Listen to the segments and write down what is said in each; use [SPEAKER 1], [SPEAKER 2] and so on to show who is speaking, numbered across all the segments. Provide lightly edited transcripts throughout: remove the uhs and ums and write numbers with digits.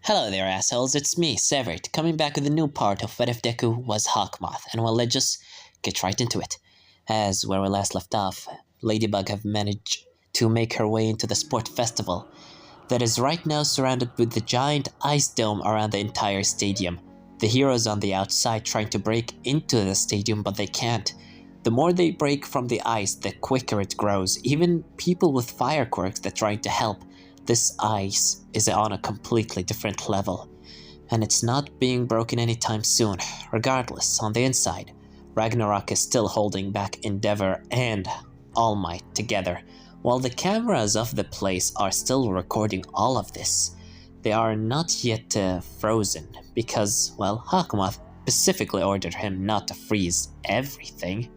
[SPEAKER 1] Hello there, assholes. It's me, Severed, coming back with a new part of What If Deku Was Hawkmoth, and well, let's just get right into it. As where we last left off, Ladybug have managed to make her way into the sport festival that is right now surrounded with the giant ice dome around the entire stadium. The heroes on the outside trying to break into the stadium, but they can't. The more they break from the ice, the quicker it grows. Even people with fire quirks that trying to help. This ice is on a completely different level, and it's not being broken anytime soon. Regardless, on the inside, Ragnarok is still holding back Endeavor and All Might together, while the cameras of the place are still recording all of this. They are not yet frozen, because, well, Hawkmoth specifically ordered him not to freeze everything.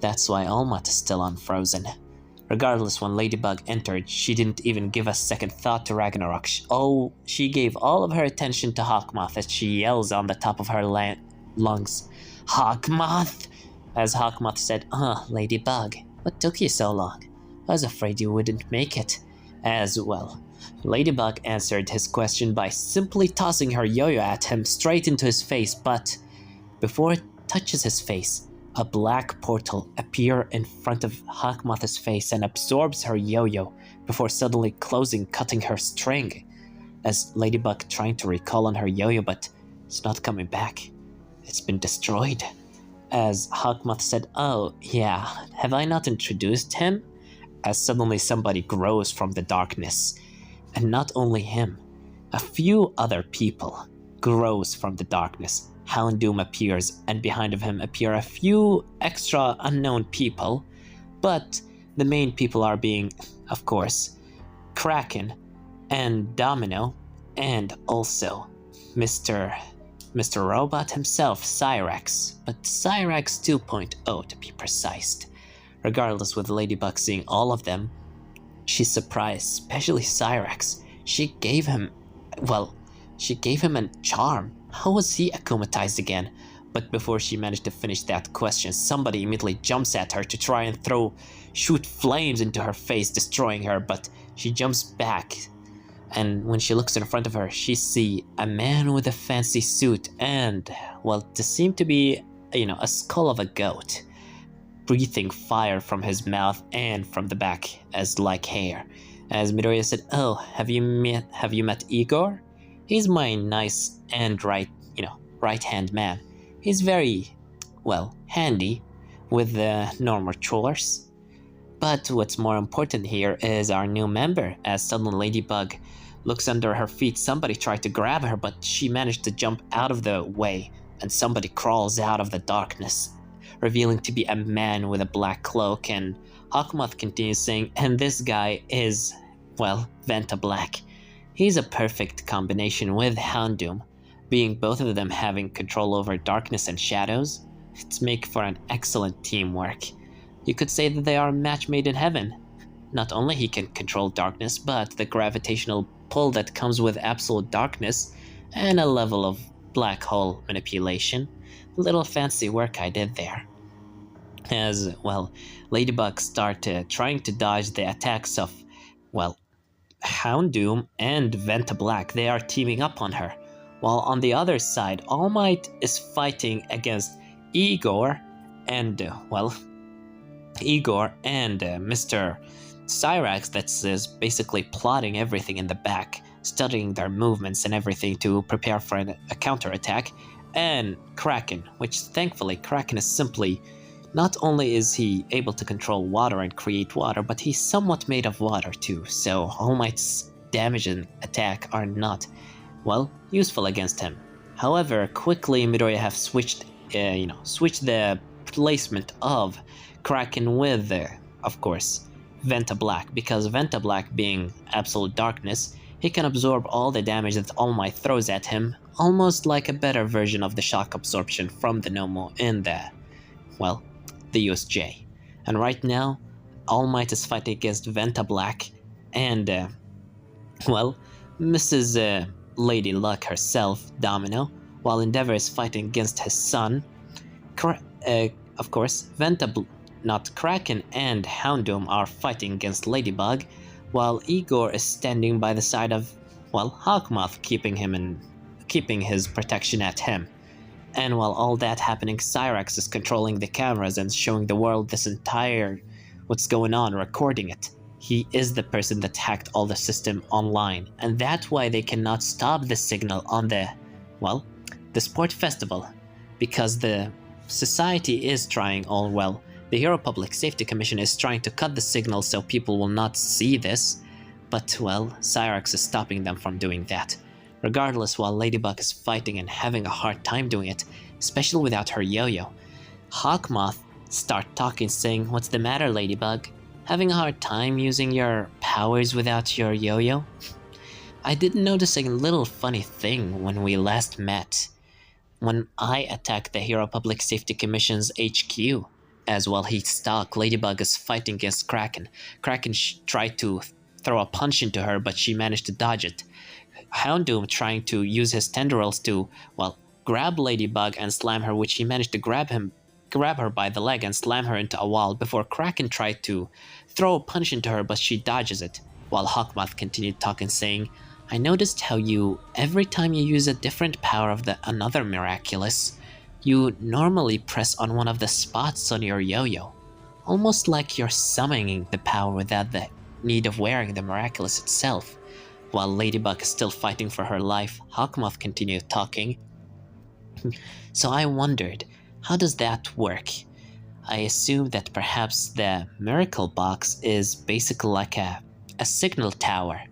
[SPEAKER 1] That's why All Might is still unfrozen. Regardless, when Ladybug entered, she didn't even give a second thought to Ragnarok. She gave all of her attention to Hawkmoth as she yells on the top of her lungs, "Hawkmoth!" As Hawkmoth said, Ladybug, what took you so long? I was afraid you wouldn't make it." As well, Ladybug answered his question by simply tossing her yo-yo at him straight into his face, but before it touches his face, a black portal appears in front of Hawkmoth's face and absorbs her yo-yo before suddenly closing, cutting her string. As Ladybug trying to recall on her yo-yo, but it's not coming back. It's been destroyed. As Hawkmoth said, "Oh yeah, have I not introduced him?" As suddenly somebody grows from the darkness. And not only him, a few other people grows from the darkness. Houndoom appears, and behind of him appear a few extra unknown people, but the main people are being, of course, Kraken and Domino, and also Mr. Robot himself, Cyrax, but Cyrax 2.0 to be precise. Regardless, with Ladybug seeing all of them, she's surprised, especially Cyrax. She gave him a charm. How was he akumatized again? But before she managed to finish that question, somebody immediately jumps at her to try and shoot flames into her face, destroying her, but she jumps back. And when she looks in front of her, she sees a man with a fancy suit and, well, this seemed to be, a skull of a goat, breathing fire from his mouth and from the back as like hair. As Midoriya said, "Oh, have you met Igor? He's my nice and right-hand man. He's very, handy with the normal chores." But what's more important here is our new member, as suddenly Ladybug looks under her feet. Somebody tried to grab her, but she managed to jump out of the way, and somebody crawls out of the darkness, revealing to be a man with a black cloak, and Hawkmoth continues saying, "And this guy is, Venta Black. He's a perfect combination with Houndoom, being both of them having control over darkness and shadows. It's make for an excellent teamwork. You could say that they are a match made in heaven. Not only he can control darkness, but the gravitational pull that comes with absolute darkness, and a level of black hole manipulation. Little fancy work I did there." As, Ladybug started trying to dodge the attacks of, Houndoom and Venta Black. They are teaming up on her. While on the other side, All Might is fighting against Igor and, Mr. Cyrax, that is basically plotting everything in the back, studying their movements and everything to prepare for a counterattack, and Kraken, which thankfully Kraken is simply, not only is he able to control water and create water, but he's somewhat made of water too, so All Might's damage and attack are not, useful against him. However, quickly Midoriya have switched the placement of Kraken with, of course, Venta Black, because Venta Black being absolute darkness, he can absorb all the damage that All Might throws at him, almost like a better version of the shock absorption from the Nomo in the USJ. And right now, All Might is fighting against Venta Black and, Mrs. Lady Luck herself, Domino, while Endeavor is fighting against his son. Of course, Kraken and Houndoom are fighting against Ladybug, while Igor is standing by the side of while Hawkmoth keeping his protection at him. And while all that happening, Cyrax is controlling the cameras and showing the world this entire what's going on, recording it. He is the person that hacked all the system online, and that's why they cannot stop the signal on the sport festival, because the society is trying all well. The Hero Public Safety Commission is trying to cut the signal so people will not see this, but Cyrax is stopping them from doing that. Regardless, while Ladybug is fighting and having a hard time doing it, especially without her yo-yo, Hawkmoth start talking, saying, "What's the matter, Ladybug? Having a hard time using your powers without your yo-yo?" I did notice a little funny thing when we last met. When I attacked the Hero Public Safety Commission's HQ, as while he stuck, Ladybug is fighting against Kraken. Kraken tried to throw a punch into her, but she managed to dodge it. Houndoom trying to use his tendrils to, grab Ladybug and slam her, which he managed to grab her by the leg and slam her into a wall before Kraken tried to throw a punch into her, but she dodges it. While Hawkmoth continued talking, saying, "I noticed how every time you use a different power of another miraculous, you normally press on one of the spots on your yo-yo, almost like you're summoning the power without the need of wearing the miraculous itself." While Ladybug is still fighting for her life, Hawkmoth continued talking. "So I wondered, how does that work? I assumed that perhaps the miracle box is basically like a signal tower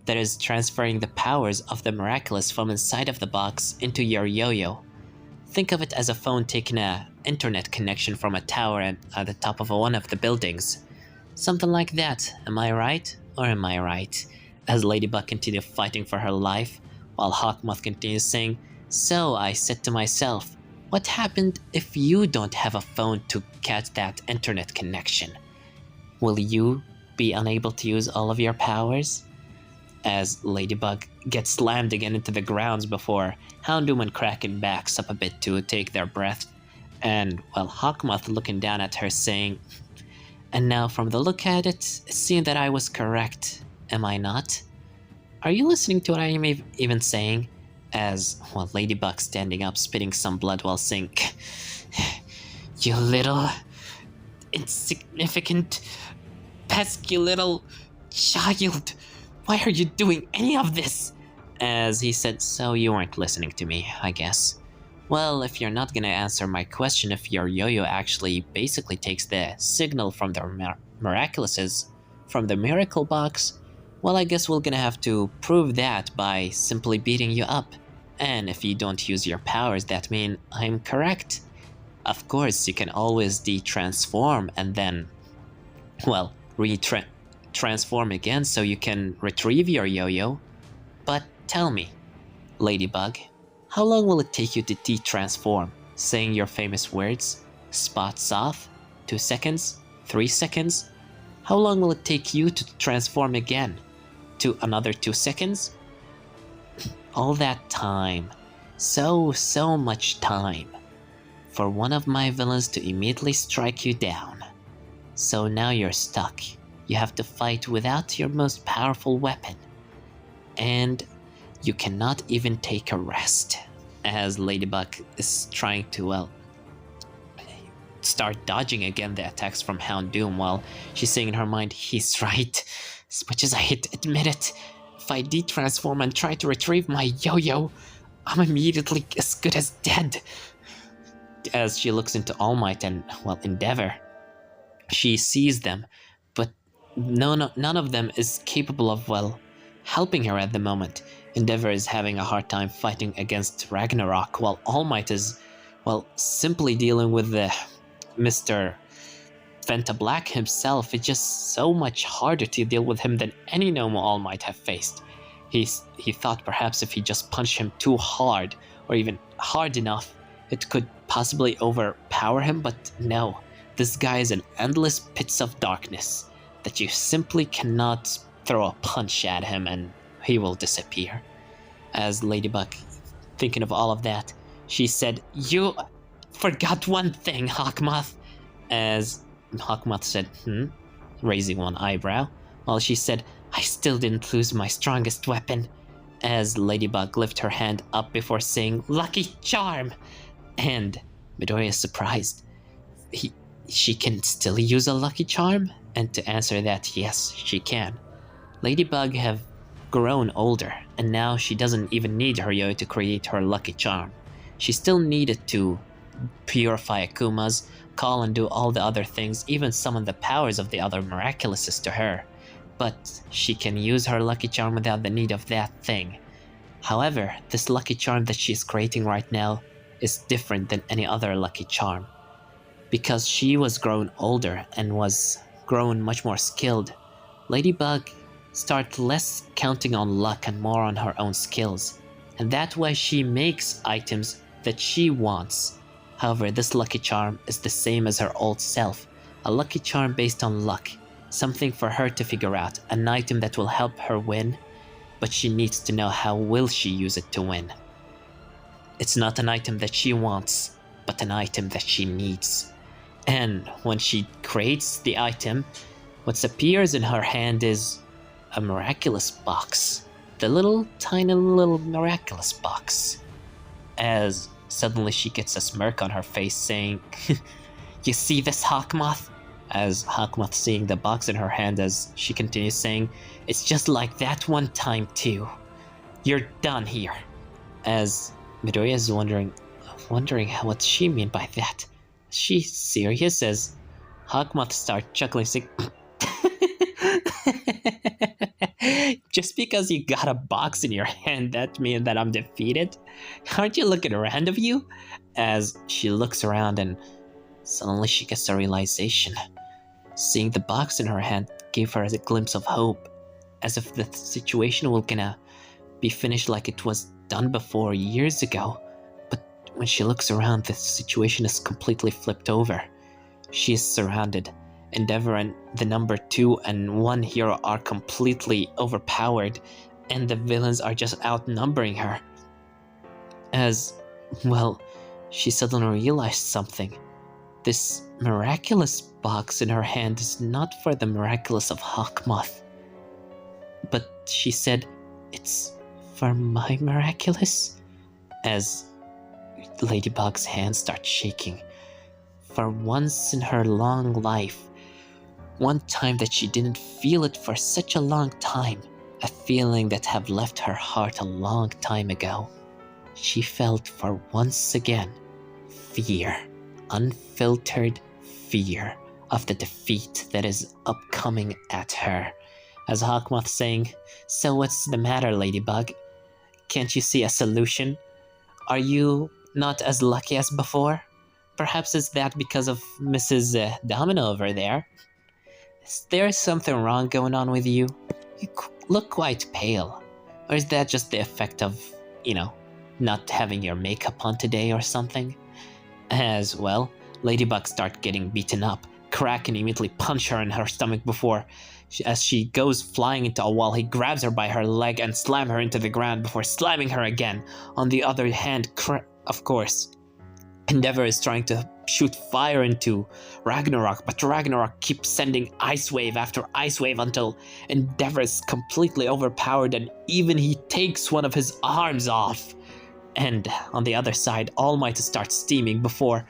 [SPEAKER 1] that is transferring the powers of the miraculous from inside of the box into your yo-yo. Think of it as a phone taking an internet connection from a tower at the top of one of the buildings. Something like that, am I right? Or am I right?" As Ladybug continued fighting for her life, while Hawkmoth continues saying, "So I said to myself, what happened if you don't have a phone to catch that internet connection? Will you be unable to use all of your powers?" As Ladybug gets slammed again into the grounds before Houndoom and Kraken backs up a bit to take their breath, and Hawkmoth looking down at her saying, "And now from the look at it seemed that I was correct, am I not? Are you listening to what I am even saying?" As Ladybug standing up, spitting some blood while saying, "You little insignificant, pesky little child. Why are you doing any of this?" As he said, "So you weren't listening to me, I guess. Well, if you're not gonna answer my question, if your yo-yo actually basically takes the signal from the miraculouses from the miracle box, I guess we're gonna have to prove that by simply beating you up. And if you don't use your powers, that means I'm correct. Of course, you can always de-transform and then, transform again so you can retrieve your yo-yo. But tell me, Ladybug, how long will it take you to de-transform? Saying your famous words, spots off, 2 seconds, 3 seconds? How long will it take you to transform again? To another 2 seconds? All that time, so much time, for one of my villains to immediately strike you down. So now you're stuck. You have to fight without your most powerful weapon. And you cannot even take a rest." As Ladybug is trying to, start dodging again the attacks from Houndoom, while she's saying in her mind, "He's right. As much as I hate to admit it, if I de-transform and try to retrieve my yo-yo, I'm immediately as good as dead." As she looks into All Might and, Endeavor, she sees them, but none of them is capable of, helping her at the moment. Endeavor is having a hard time fighting against Ragnarok, while All Might is, simply dealing with the Mr. Fenta Black himself. It's just so much harder to deal with him than any normal All Might have faced. He thought perhaps if he just punched him too hard, or even hard enough, it could possibly overpower him, but no. This guy is an endless pits of darkness that you simply cannot throw a punch at him and he will disappear. As Ladybug, thinking of all of that, she said, "You forgot one thing, Hawkmoth." As Hawkmoth said, raising one eyebrow, while she said, "I still didn't lose my strongest weapon. as Ladybug lifts her hand up before saying, "Lucky charm!" And Midoriya is surprised. She can still use a lucky charm? And to answer that, yes, she can. Ladybug have grown older, and now she doesn't even need her yo to create her lucky charm. She still needed to purify Akuma's, call and do all the other things, even summon the powers of the other miraculouses to her. But she can use her lucky charm without the need of that thing. However, this lucky charm that she's creating right now is different than any other lucky charm. Because she was grown older and was grown much more skilled, Ladybug started less counting on luck and more on her own skills. And that way she makes items that she wants. However, this lucky charm is the same as her old self. A lucky charm based on luck. Something for her to figure out. An item that will help her win. But she needs to know how will she use it to win. It's not an item that she wants, but an item that she needs. And when she creates the item, what appears in her hand is a miraculous box. The little tiny little miraculous box. As suddenly she gets a smirk on her face saying, "You see this, Hawkmoth?" As Hawkmoth seeing the box in her hand as she continues saying, "It's just like that one time too. You're done here." As Midoriya is wondering what she mean by that. Is she serious? As Hawkmoth starts chuckling saying, "Just because you got a box in your hand, that means that I'm defeated? Aren't you looking around of you?" As she looks around and suddenly she gets a realization. Seeing the box in her hand gave her a glimpse of hope, as if the situation will gonna be finished like it was done before years ago. But when she looks around, the situation is completely flipped over. She is surrounded. Endeavor and the number 2 and 1 hero are completely overpowered, and the villains are just outnumbering her. As, well, she suddenly realized something. This miraculous box in her hand is not for the miraculous of Hawkmoth. But she said, "It's for my miraculous?" As Ladybug's hand starts shaking. For once in her long life, one time that she didn't feel it for such a long time, a feeling that had left her heart a long time ago. She felt for once again fear, unfiltered fear of the defeat that is upcoming at her. As Hawkmoth saying, "So what's the matter, Ladybug? Can't you see a solution? Are you not as lucky as before? Perhaps it's that because of Mrs. Domino over there. Is there something wrong going on with you? You look quite pale. Or is that just the effect of, not having your makeup on today or something?" As well, Ladybug starts getting beaten up. Kraken immediately punch her in her stomach before, as she goes flying into a wall, he grabs her by her leg and slam her into the ground before slamming her again. On the other hand, of course, Endeavor is trying to shoot fire into Ragnarok, but Ragnarok keeps sending ice wave after ice wave until Endeavor is completely overpowered and even he takes one of his arms off. And on the other side, All Might starts steaming before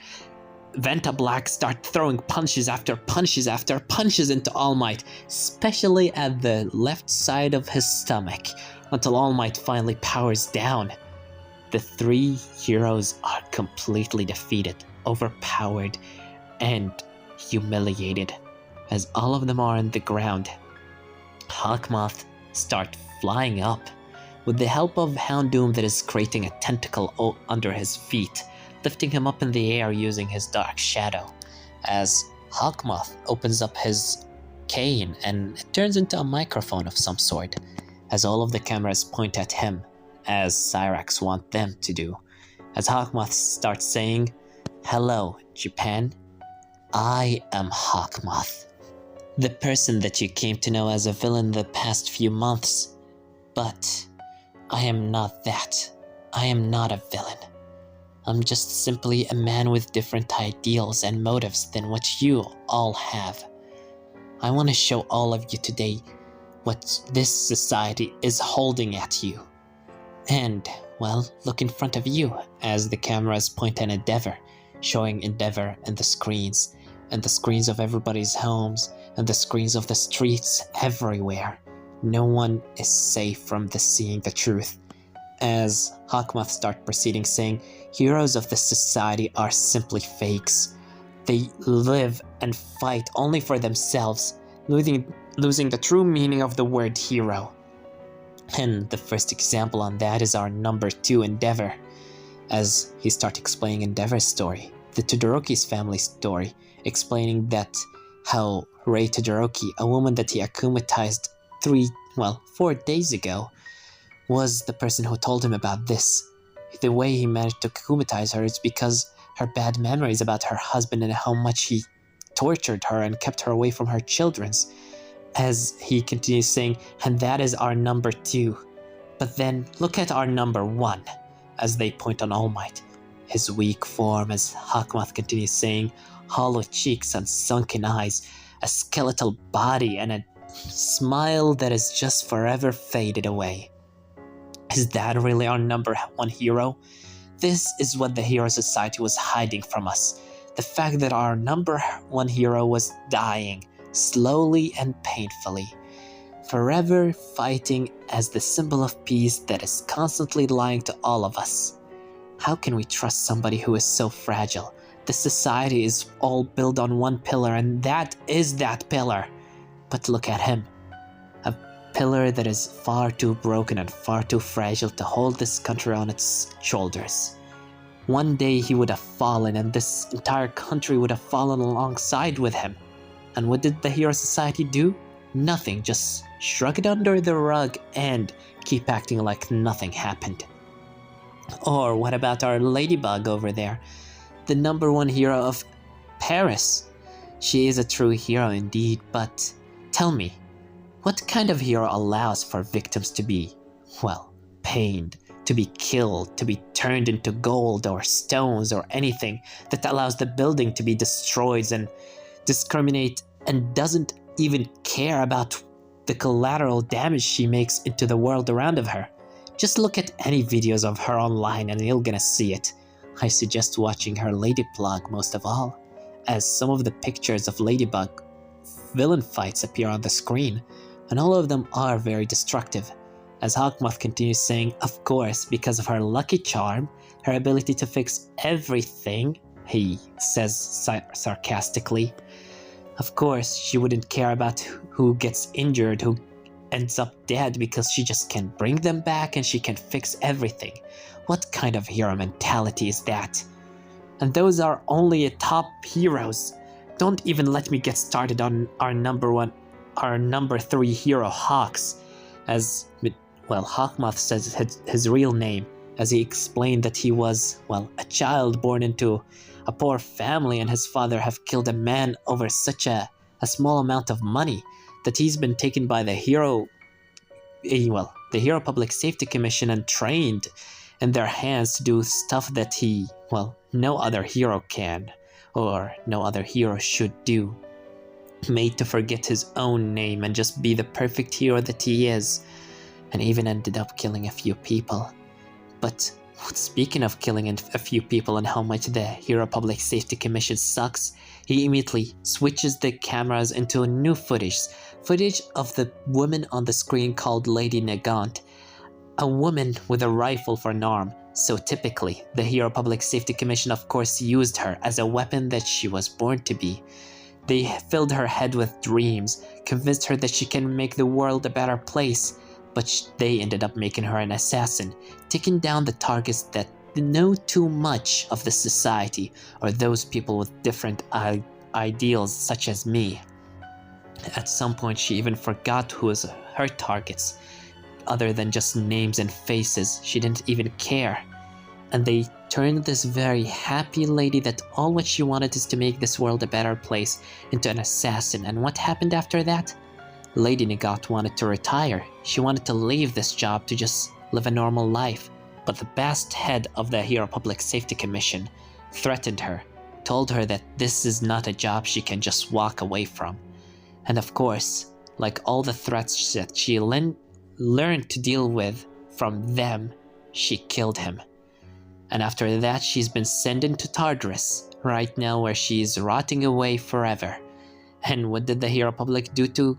[SPEAKER 1] Venta Black starts throwing punches after punches after punches into All Might, especially at the left side of his stomach, until All Might finally powers down. The 3 heroes are completely defeated, overpowered, and humiliated, as all of them are on the ground. Hawkmoth starts flying up, with the help of Houndoom that is creating a tentacle under his feet, lifting him up in the air using his dark shadow. As Hawkmoth opens up his cane and it turns into a microphone of some sort, as all of the cameras point at him, as Cyrax want them to do. As Hawkmoth starts saying, "Hello, Japan. I am Hawkmoth, the person that you came to know as a villain the past few months. But I am not that. I am not a villain. I'm just simply a man with different ideals and motives than what you all have. I want to show all of you today what this society is holding at you. And, well, look in front of you as the cameras point at Endeavor, showing Endeavor and the screens of everybody's homes, and the screens of the streets everywhere. No one is safe from seeing the truth. As Hawkmoth starts proceeding, saying, heroes of this society are simply fakes. They live and fight only for themselves, losing the true meaning of the word hero. And the first example on that is our number 2 Endeavor, as he starts explaining Endeavor's story, the Todoroki's family story, explaining that how Rei Todoroki, a woman that he akumatized 4 days ago, was the person who told him about this. The way he managed to akumatize her is because her bad memories about her husband and how much he tortured her and kept her away from her children's. As he continues saying, and that is our number 2. But then look at our number 1, as they point on All Might. His weak form, as Hawkmoth continues saying, hollow cheeks and sunken eyes, a skeletal body and a smile that is just forever faded away. Is that really our number 1 hero? This is what the Hero Society was hiding from us. The fact that our number 1 hero was dying, slowly and painfully, forever fighting as the symbol of peace that is constantly lying to all of us. How can we trust somebody who is so fragile? The society is all built on one pillar, and that is that pillar. But look at him. A pillar that is far too broken and far too fragile to hold this country on its shoulders. One day he would have fallen, and this entire country would have fallen alongside with him. And what did the Hero Society do? Nothing, just shrug it under the rug and keep acting like nothing happened. Or what about our Ladybug over there? The number 1 hero of Paris. She is a true hero indeed, but tell me, what kind of hero allows for victims to be, pained, to be killed, to be turned into gold or stones or anything that allows the building to be destroyed and discriminate and doesn't even care about the collateral damage she makes into the world around of her? Just look at any videos of her online and you're gonna see it. I suggest watching her Ladybug most of all, as some of the pictures of Ladybug villain fights appear on the screen, and all of them are very destructive. As Hawkmoth continues saying, of course, because of her lucky charm, her ability to fix everything, he says sarcastically. Of course, she wouldn't care about who gets injured, who ends up dead, because she just can bring them back and she can fix everything. What kind of hero mentality is that? And those are only top heroes. Don't even let me get started on our number 3 hero, Hawks, as, Hawkmoth says his real name, as he explained that he was, a child born into a poor family, and his father have killed a man over such a small amount of money that he's been taken by the Hero Public Safety Commission and trained in their hands to do stuff that no other hero can, or no other hero should do. Made to forget his own name and just be the perfect hero that he is, and even ended up killing a few people. But speaking of killing a few people and how much the Hero Public Safety Commission sucks, he immediately switches the cameras into a new footage of the woman on the screen called Lady Nagant, a woman with a rifle for an arm. So typically, the Hero Public Safety Commission of course used her as a weapon that she was born to be. They filled her head with dreams, convinced her that she can make the world a better place, but they ended up making her an assassin, taking down the targets that know too much of the society, or those people with different ideals such as me. At some point she even forgot who was her targets. Other than just names and faces, she didn't even care. And they turned this very happy lady that all what she wanted is to make this world a better place into an assassin. And what happened after that? Lady Nagant wanted to retire. She wanted to leave this job to just live a normal life. But the best head of the Hero Public Safety Commission threatened her, told her that this is not a job she can just walk away from. And of course, like all the threats that she learned to deal with from them, she killed him. And after that, she's been sent into Tartarus, right now where she's rotting away forever. And what did the hero public do to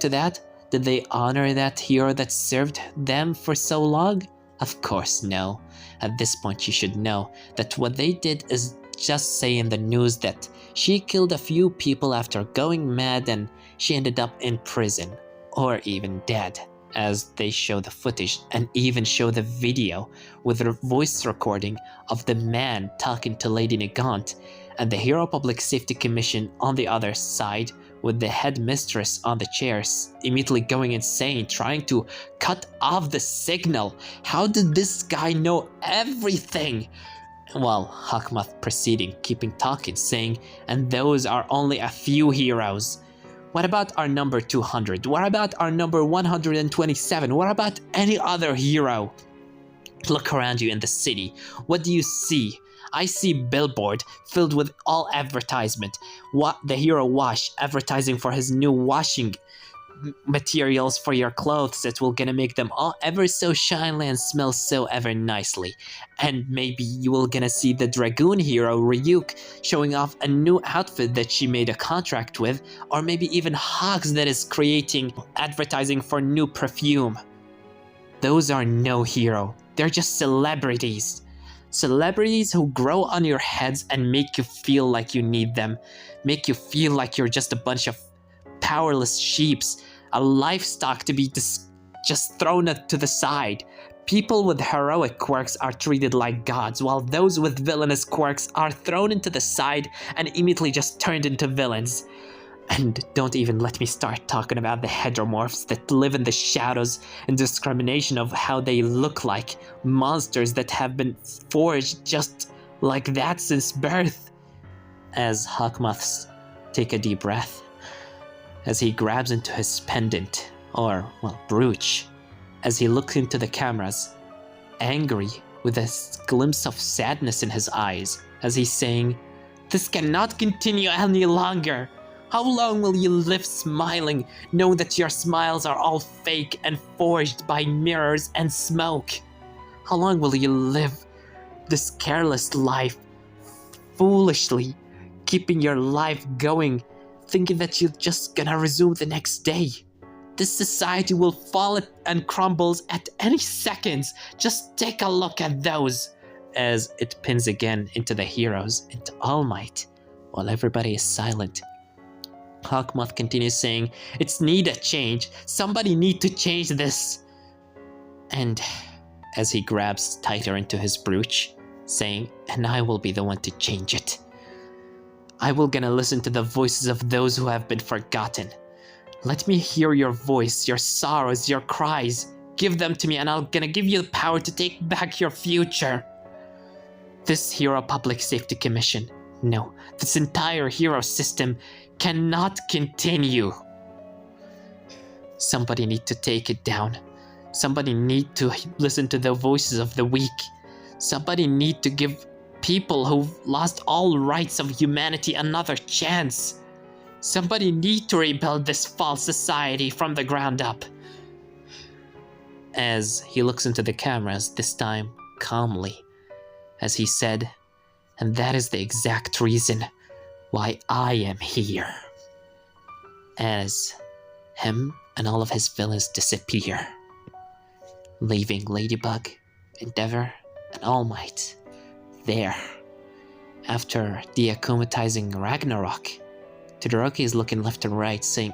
[SPEAKER 1] that? Did they honor that hero that served them for so long? Of course no. At this point you should know that what they did is just say in the news that she killed a few people after going mad and she ended up in prison, or even dead, as they show the footage and even show the video with a voice recording of the man talking to Lady Nagant, and the Hero Public Safety Commission on the other side with the headmistress on the chairs immediately going insane, trying to cut off the signal. How did this guy know everything? Well, Hawkmoth proceeding, keeping talking, saying, and those are only a few heroes. What about our number 200? What about our number 127? What about any other hero? Look around you in the city. What do you see? I see billboard filled with all advertisement. What the hero wash, advertising for his new washing materials for your clothes that will gonna make them all ever so shiny and smell so ever nicely. And maybe you will gonna see the dragoon hero Ryuk showing off a new outfit that she made a contract with, or maybe even Hogs that is creating advertising for new perfume. Those are no hero. They're just celebrities. Celebrities who grow on your heads and make you feel like you need them. Make you feel like you're just a bunch of powerless sheeps, a livestock to be just thrown to the side. People with heroic quirks are treated like gods, while those with villainous quirks are thrown into the side and immediately just turned into villains. And don't even let me start talking about the heteromorphs that live in the shadows and discrimination of how they look like monsters that have been forged just like that since birth. As Hawkmoths take a deep breath, as he grabs into his pendant, or, brooch, as he looks into the cameras, angry with a glimpse of sadness in his eyes, as he's saying, "This cannot continue any longer. How long will you live smiling, knowing that your smiles are all fake and forged by mirrors and smoke? How long will you live this careless life, foolishly keeping your life going, thinking that you're just gonna resume the next day? This society will fall and crumbles at any seconds. Just take a look at those." As it pins again into the heroes, into All Might, while everybody is silent. Hawkmoth continues saying, "It's need a change. Somebody need to change this." And as he grabs tighter into his brooch, saying, "And I will be the one to change it. I will gonna listen to the voices of those who have been forgotten. Let me hear your voice, your sorrows, your cries. Give them to me and I'm gonna give you the power to take back your future." This Hero Public Safety Commission, no, this entire hero system cannot continue. Somebody need to take it down. Somebody need to listen to the voices of the weak. Somebody need to give people who've lost all rights of humanity another chance. Somebody need to rebuild this false society from the ground up. As he looks into the cameras, this time calmly, as he said, "And that is the exact reason why I am here." As him and all of his villains disappear, leaving Ladybug, Endeavor, and All Might there. After deakumatizing Ragnarok, Todoroki is looking left and right, saying,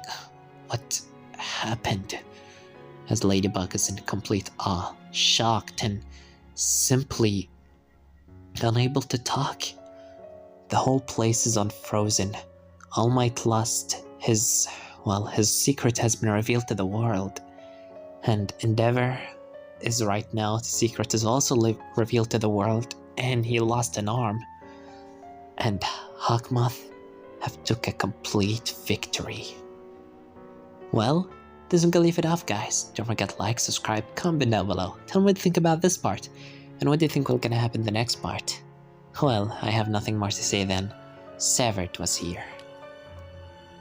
[SPEAKER 1] "What happened?" As Ladybug is in complete awe, shocked, and simply unable to talk. The whole place is unfrozen. All Might lost his secret has been revealed to the world. And Endeavor is right now, the secret is also revealed to the world, and he lost an arm. And Hawkmoth have took a complete victory. Well, this is gonna leave it off, guys. Don't forget to like, subscribe, comment down below. Tell me what you think about this part, and what do you think will gonna happen in the next part. Well, I have nothing more to say then. Severed was here.